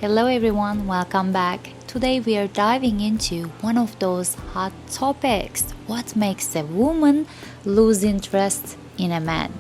Hello everyone, welcome back. Today we are diving into one of those hot topics. What makes a woman lose interest in a man?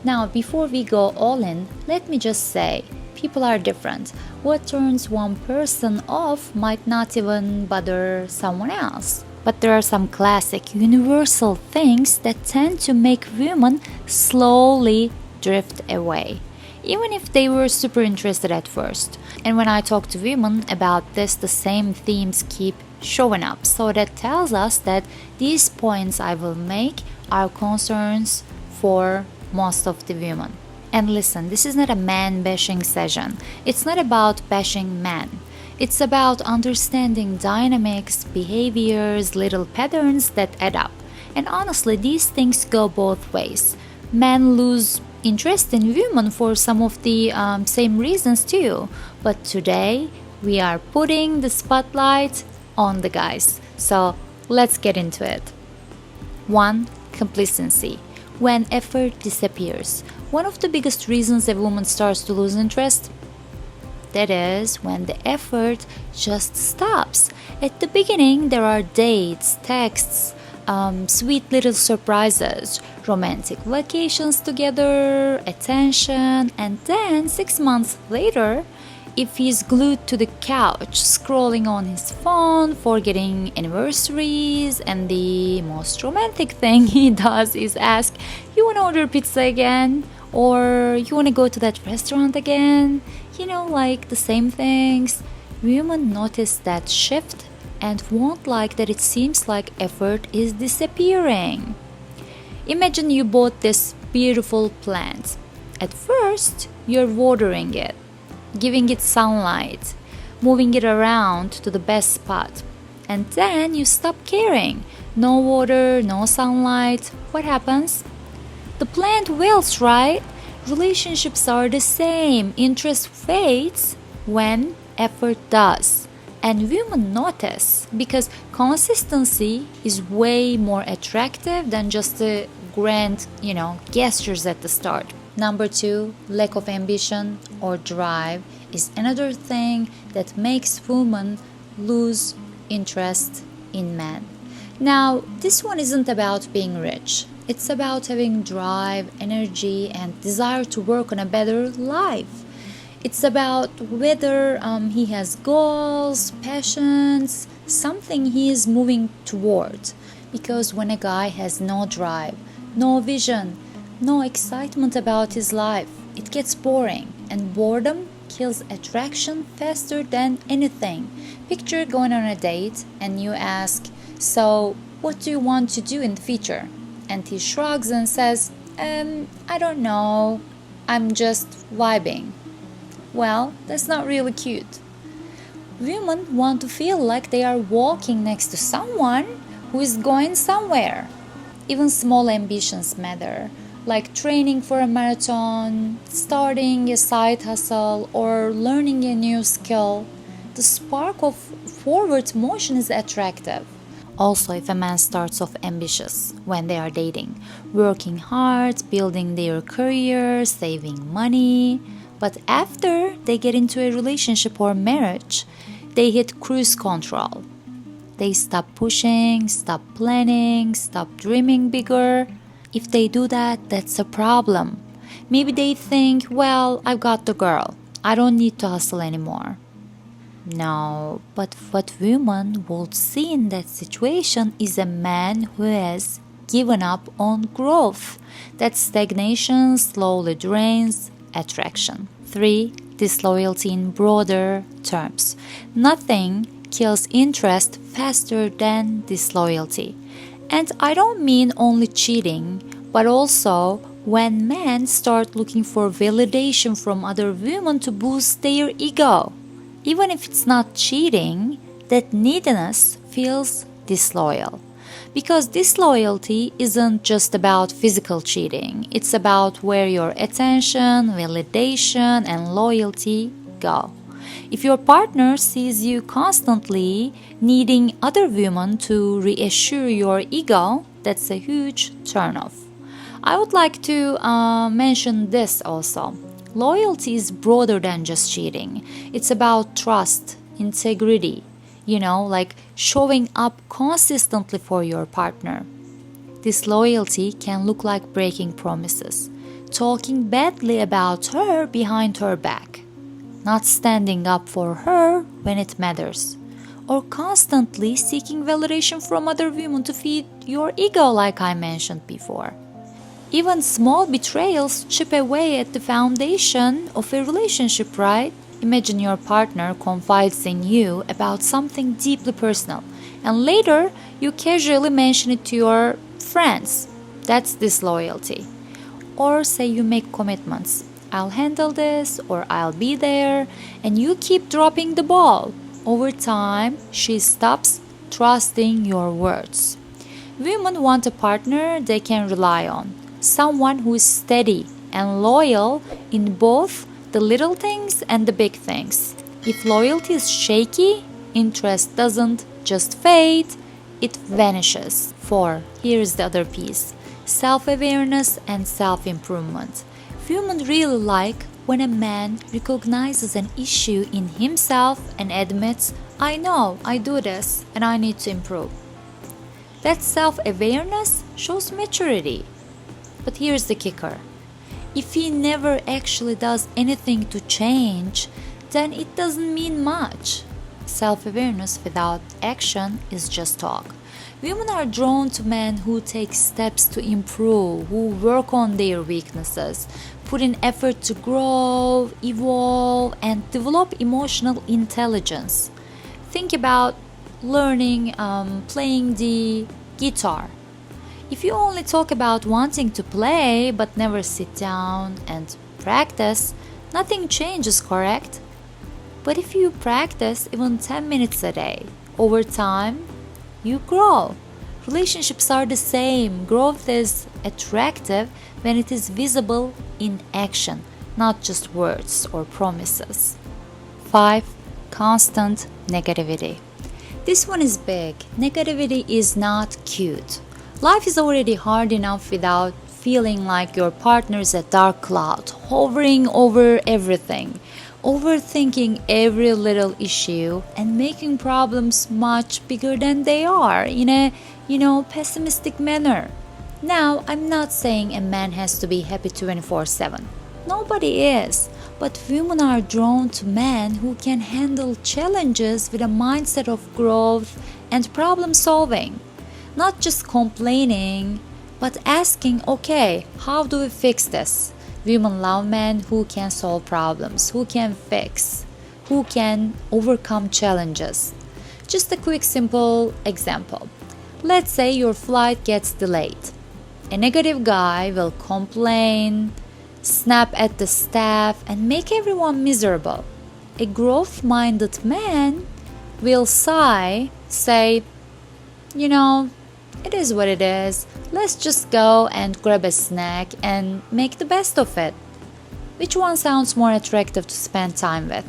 Now, before we go all in, let me just say, people are different. What turns one person off might not even bother someone else. But there are some classic, universal things that tend to make women slowly drift away, even if they were super interested at first. And when I talk to women about this, the same themes keep showing up. So that tells us that these points I will make are concerns for most of the women. And listen, this is not a man bashing session. It's not about bashing men. It's about understanding dynamics, behaviors, little patterns that add up. And honestly, these things go both ways. Men lose interest in women for some of the same reasons too. But today, we are putting the spotlight on the guys. So let's get into it. 1. Complacency. When effort disappears. One of the biggest reasons a woman starts to lose interest, that is when the effort just stops. At the beginning, there are dates, texts, sweet little surprises, romantic vacations together, attention, and then 6 months later, if he's glued to the couch, scrolling on his phone, forgetting anniversaries, and the most romantic thing he does is ask, "You wanna order pizza again?" Or "You wanna go to that restaurant again?" Like the same things. Women notice that shift and won't like that it seems like effort is disappearing. Imagine you bought this beautiful plant. At first, you're watering it, giving it sunlight, moving it around to the best spot. And then you stop caring. No water, no sunlight. What happens? The plant wilts, right? Relationships are the same. Interest fades when effort does. And women notice because consistency is way more attractive than just the grand, gestures at the start. Number 2, lack of ambition or drive is another thing that makes women lose interest in men. Now, this one isn't about being rich. It's about having drive, energy, and desire to work on a better life. It's about whether he has goals, passions, something he is moving toward. Because when a guy has no drive, no vision, no excitement about his life, it gets boring. And boredom kills attraction faster than anything. Picture going on a date and you ask, "So, what do you want to do in the future?" And he shrugs and says, "I don't know, I'm just vibing." Well, that's not really cute. Women want to feel like they are walking next to someone who is going somewhere. Even small ambitions matter, like training for a marathon, starting a side hustle, or learning a new skill. The spark of forward motion is attractive. Also, if a man starts off ambitious when they are dating, working hard, building their career, saving money, but after they get into a relationship or marriage, they hit cruise control. They stop pushing, stop planning, stop dreaming bigger. If they do that, that's a problem. Maybe they think, "Well, I've got the girl. I don't need to hustle anymore." No, but what women would see in that situation is a man who has given up on growth. That stagnation slowly drains attraction. 3. Disloyalty in broader terms. Nothing kills interest faster than disloyalty. And I don't mean only cheating, but also when men start looking for validation from other women to boost their ego. Even if it's not cheating, that neediness feels disloyal. Because disloyalty isn't just about physical cheating, it's about where your attention, validation, and loyalty go. If your partner sees you constantly needing other women to reassure your ego, that's a huge turnoff. I would like to mention this also. Loyalty is broader than just cheating. It's about trust, integrity, like showing up consistently for your partner. This loyalty can look like breaking promises, talking badly about her behind her back, not standing up for her when it matters, or constantly seeking validation from other women to feed your ego, like I mentioned before. Even small betrayals chip away at the foundation of a relationship, right? Imagine your partner confides in you about something deeply personal, and later you casually mention it to your friends. That's disloyalty. Or say you make commitments. I'll handle this, or I'll be there, and you keep dropping the ball. Over time, she stops trusting your words. Women want a partner they can rely on, someone who is steady and loyal in both the little things and the big things. If loyalty is shaky, interest doesn't just fade, it vanishes. 4. Here's the other piece: self-awareness and self-improvement. Women really like when a man recognizes an issue in himself and admits, I know I do this and I need to improve. That self-awareness shows maturity. But here's the kicker: if he never actually does anything to change, then it doesn't mean much. Self-awareness without action is just talk. Women are drawn to men who take steps to improve, who work on their weaknesses, put in effort to grow, evolve, and develop emotional intelligence. Think about learning playing the guitar. If you only talk about wanting to play but never sit down and practice, nothing changes, correct? But if you practice even 10 minutes a day, over time, you grow. Relationships are the same. Growth is attractive when it is visible in action, not just words or promises. 5. Constant negativity. This one is big. Negativity is not cute. Life is already hard enough without feeling like your partner is a dark cloud hovering over everything, overthinking every little issue and making problems much bigger than they are in a, pessimistic manner. Now, I'm not saying a man has to be happy 24/7. Nobody is. But women are drawn to men who can handle challenges with a mindset of growth and problem solving. Not just complaining, but asking, okay, how do we fix this? Women love men who can solve problems, who can fix, who can overcome challenges. Just a quick, simple example. Let's say your flight gets delayed. A negative guy will complain, snap at the staff, and make everyone miserable. A growth-minded man will sigh, say, it is what it is. Let's just go and grab a snack and make the best of it. Which one sounds more attractive to spend time with?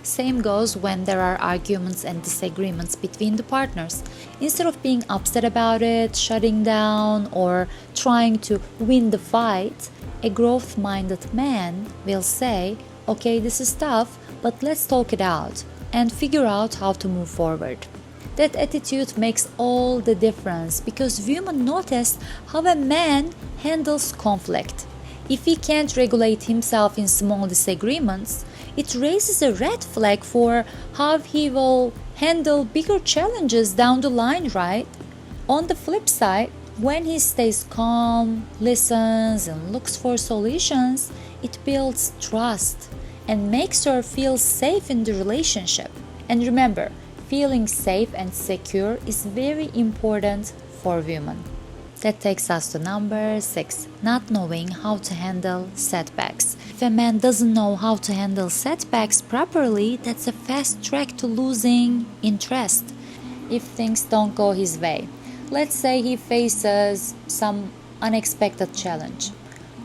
Same goes when there are arguments and disagreements between the partners. Instead of being upset about it, shutting down, or trying to win the fight, a growth-minded man will say, okay, this is tough, but let's talk it out and figure out how to move forward. That attitude makes all the difference because women notice how a man handles conflict. If he can't regulate himself in small disagreements, it raises a red flag for how he will handle bigger challenges down the line, right? On the flip side, when he stays calm, listens, and looks for solutions, it builds trust and makes her feel safe in the relationship. And remember, feeling safe and secure is very important for women. That takes us to number 6, not knowing how to handle setbacks. If a man doesn't know how to handle setbacks properly, that's a fast track to losing interest if things don't go his way. Let's say he faces some unexpected challenge,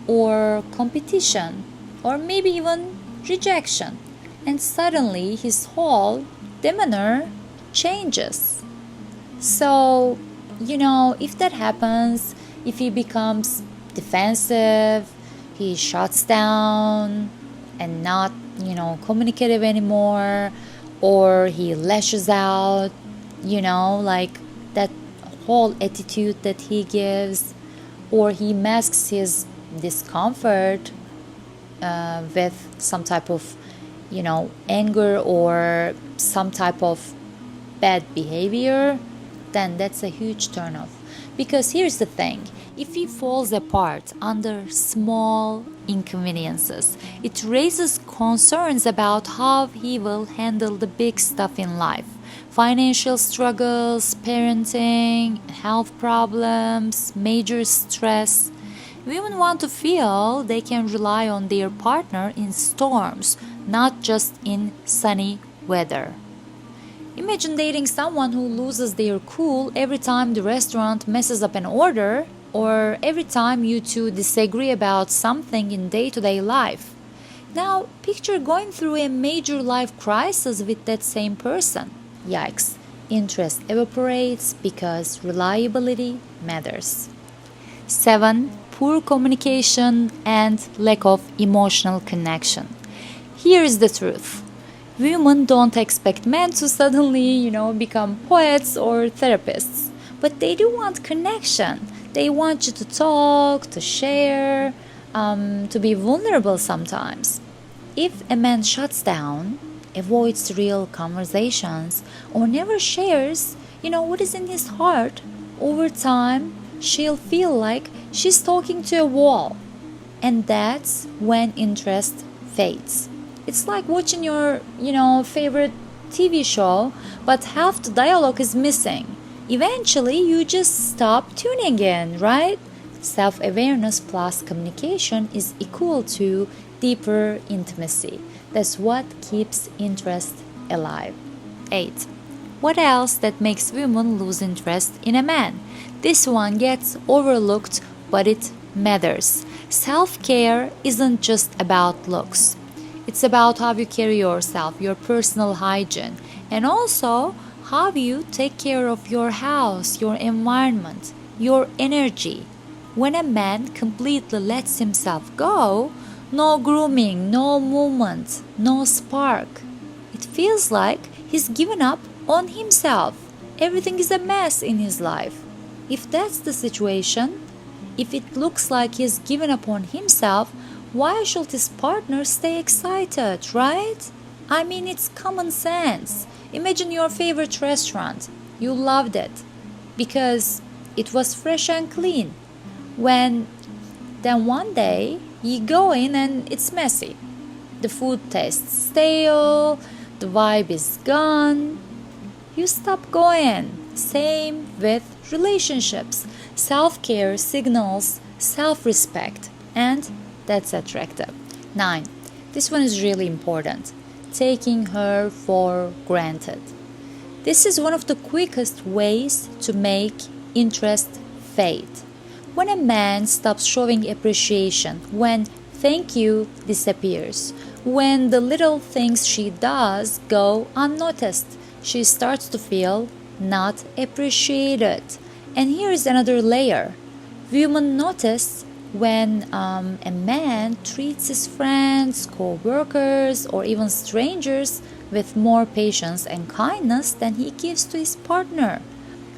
or competition, or maybe even rejection, and suddenly his whole demeanor changes. So, if that happens, if he becomes defensive, he shuts down and not, communicative anymore, or he lashes out, like that whole attitude that he gives, or he masks his discomfort with some type of, anger or some type of bad behavior, then that's a huge turnoff. Because here's the thing, if he falls apart under small inconveniences, it raises concerns about how he will handle the big stuff in life. Financial struggles, parenting, health problems, major stress. Women want to feel they can rely on their partner in storms, not just in sunny weather. Imagine dating someone who loses their cool every time the restaurant messes up an order, or every time you two disagree about something in day-to-day life. Now, picture going through a major life crisis with that same person. Yikes, interest evaporates because reliability matters. 7. Poor communication and lack of emotional connection. Here's the truth. Women don't expect men to suddenly, become poets or therapists. But they do want connection. They want you to talk, to share, to be vulnerable sometimes. If a man shuts down, avoids real conversations, or never shares, what is in his heart, over time, she'll feel like she's talking to a wall. And that's when interest fades. It's like watching your, favorite TV show, but half the dialogue is missing. Eventually, you just stop tuning in, right? Self-awareness plus communication is equal to deeper intimacy. That's what keeps interest alive. 8. What else that makes women lose interest in a man? This one gets overlooked, but it matters. Self-care isn't just about looks. It's about how you carry yourself, your personal hygiene, and also how you take care of your house, your environment, your energy. When a man completely lets himself go, no grooming, no movement, no spark. It feels like he's given up on himself. Everything is a mess in his life. If that's the situation, if it looks like he's given up on himself, why should his partner stay excited, right? I mean, it's common sense. Imagine your favorite restaurant. You loved it because it was fresh and clean. Then one day you go in and it's messy. The food tastes stale, the vibe is gone. You stop going. Same with relationships. Self-care signals self-respect, and that's attractive. 9. This one is really important. Taking her for granted. This is one of the quickest ways to make interest fade. When a man stops showing appreciation, when thank you disappears, when the little things she does go unnoticed, she starts to feel not appreciated. And here is another layer. Women notice when a man treats his friends, co-workers, or even strangers with more patience and kindness than he gives to his partner.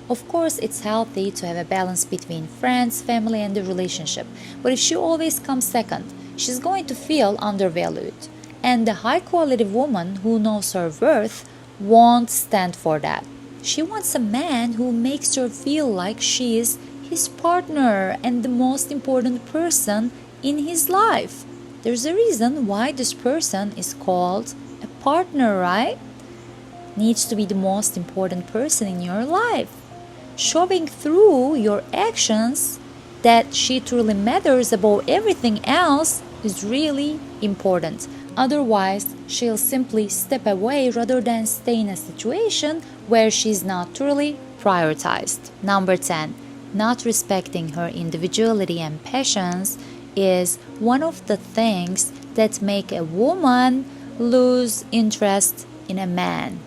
Of course, it's healthy to have a balance between friends, family, and the relationship. But if she always comes second, she's going to feel undervalued. And the high-quality woman who knows her worth won't stand for that. She wants a man who makes her feel like she is his partner and the most important person in his life. There's a reason why this person is called a partner, right? Needs to be the most important person in your life. Showing through your actions that she truly matters above everything else is really important. Otherwise, she'll simply step away rather than stay in a situation where she's not truly prioritized. Number 10. Not respecting her individuality and passions is one of the things that make a woman lose interest in a man.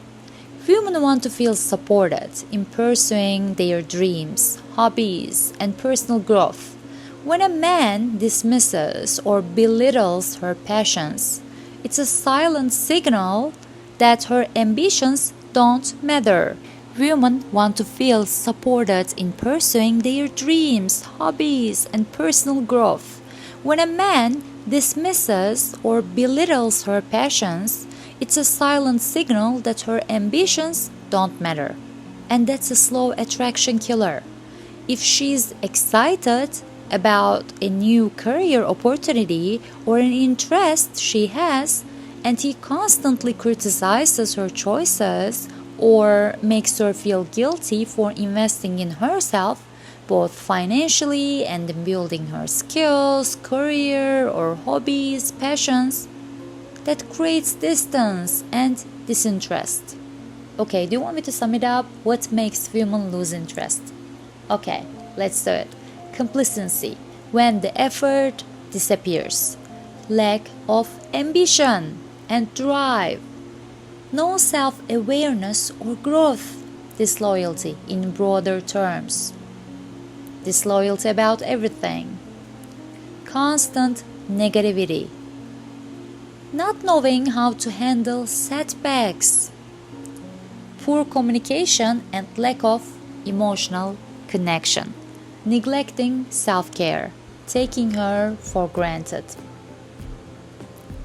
Women want to feel supported in pursuing their dreams, hobbies, and personal growth. When a man dismisses or belittles her passions, it's a silent signal that her ambitions don't matter. Women want to feel supported in pursuing their dreams, hobbies, and personal growth. When a man dismisses or belittles her passions, it's a silent signal that her ambitions don't matter. And that's a slow attraction killer. If she's excited about a new career opportunity or an interest she has, and he constantly criticizes her choices or makes her feel guilty for investing in herself, both financially and in building her skills, career, or hobbies, passions, that creates distance and disinterest. Okay, do you want me to sum it up? What makes women lose interest? Okay, let's do it. Complacency, when the effort disappears. Lack of ambition and drive. No self-awareness or growth. Disloyalty in broader terms. Disloyalty about everything. Constant negativity. Not knowing how to handle setbacks. Poor communication and lack of emotional connection. Neglecting self-care. Taking her for granted.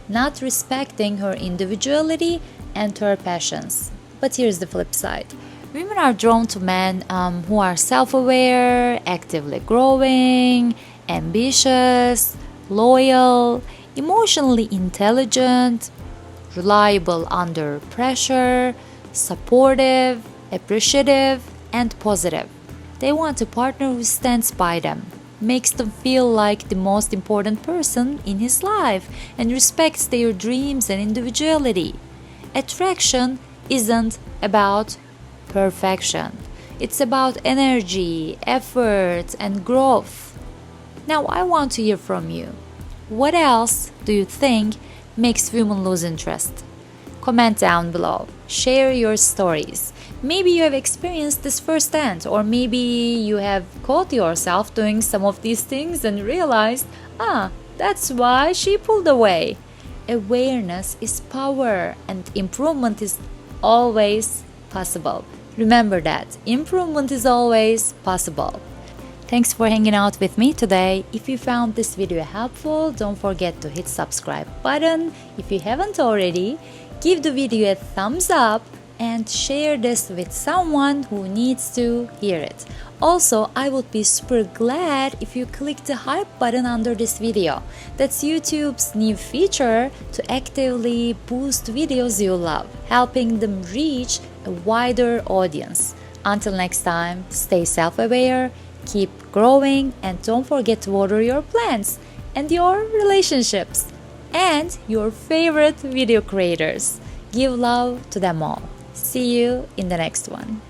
Not respecting her individuality and her passions. But here's the flip side. Women are drawn to men who are self-aware, actively growing, ambitious, loyal, emotionally intelligent, reliable under pressure, supportive, appreciative, and positive. They want a partner who stands by them, makes them feel like the most important person in his life, and respects their dreams and individuality. Attraction isn't about perfection. It's about energy, effort, and growth. Now I want to hear from you. What else do you think makes women lose interest? Comment down below. Share your stories. Maybe you have experienced this firsthand, or maybe you have caught yourself doing some of these things and realized, that's why she pulled away. Awareness is power, and improvement is always possible. Remember that improvement is always possible. Thanks for hanging out with me today. If you found this video helpful, don't forget to hit subscribe button. If you haven't already, give the video a thumbs up and share this with someone who needs to hear it. Also, I would be super glad if you click the hype button under this video. That's YouTube's new feature to actively boost videos you love, helping them reach a wider audience. Until next time, stay self-aware, keep growing, and don't forget to water your plants and your relationships and your favorite video creators. Give love to them all. See you in the next one.